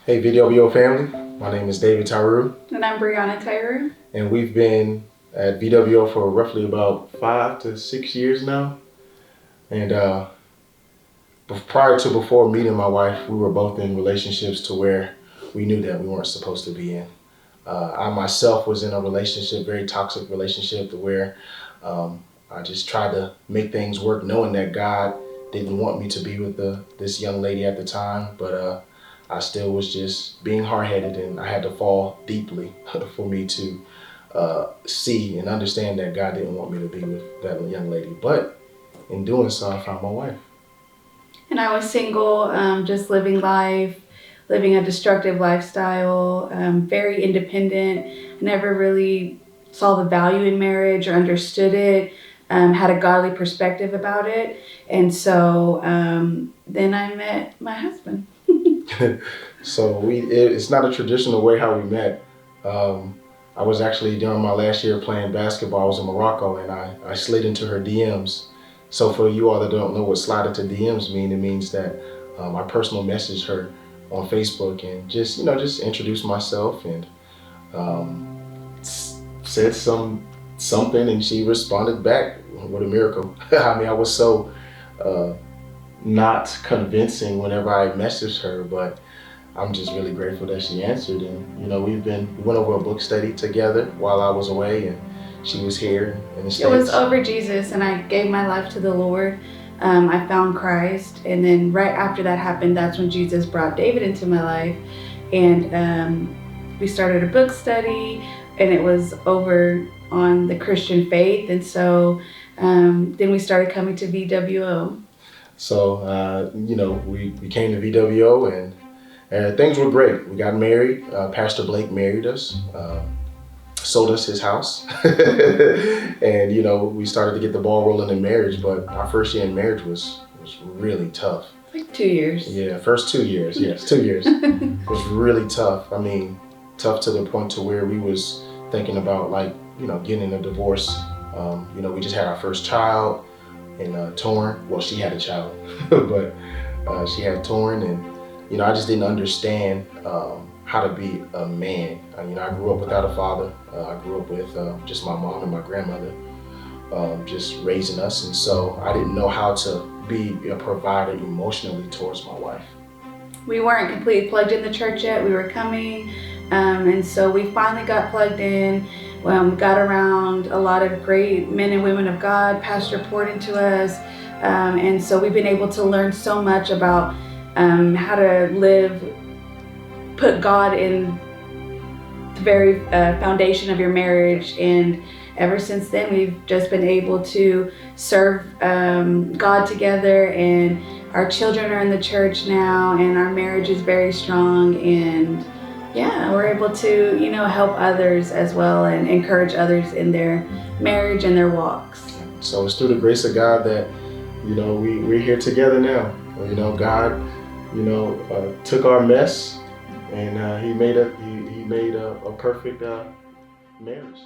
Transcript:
Hey VWO family, my name is David Tairu, And I'm Briana Tairu. and we've been at VWO for roughly about 5 to 6 years now. And before meeting my wife, we were both in relationships to where we knew that we weren't supposed to be in. I myself was in a relationship, very toxic relationship, to where I just tried to make things work, knowing that God didn't want me to be with this young lady at the time, but I still was just being hard-headed, and I had to fall deeply for me to see and understand that God didn't want me to be with that young lady. But in doing so, I found my wife. And I was single, just living life, living a destructive lifestyle, very independent. I never really saw the value in marriage or understood it, had a godly perspective about it. And so then I met my husband. So it's not a traditional way how we met. I was actually during my last year playing basketball. I was in Morocco, and I slid into her DMs. So for you all that don't know what slide into DMs mean, it means that I personal messaged her on Facebook and just introduced myself and said something, and she responded back. What a miracle! I mean, I was so not convincing whenever I messaged her, but I'm just really grateful that she answered. And we went over a book study together while I was away, and she was here in the States. It was over Jesus, and I gave my life to the Lord. I found Christ, and then right after that happened, that's when Jesus brought David into my life, and we started a book study, and it was over on the Christian faith, and so then we started coming to VWO. So we came to VWO, and things were great. We got married. Pastor Blake married us. Sold us his house, and we started to get the ball rolling in marriage. But our first year in marriage was really tough. Like 2 years. Yeah, first 2 years. Yes, 2 years. It was really tough. I mean, tough to the point to where we was thinking about getting a divorce. We just had our first child, and Torn. Well, she had a child, but she had Torn, and I just didn't understand how to be a man. I grew up without a father. I grew up with just my mom and my grandmother just raising us, and so I didn't know how to be a provider emotionally towards my wife. We weren't completely plugged in the church yet. We were coming, and so we finally got plugged in. Got around a lot of great men and women of God. Pastor poured into us, and so we've been able to learn so much about how to live, put God in the very foundation of your marriage. And ever since then, we've just been able to serve God together, and our children are in the church now, and our marriage is very strong. And yeah, we're able to, help others as well and encourage others in their marriage and their walks. So it's through the grace of God that, we're here together now. God, took our mess, and he made a perfect marriage.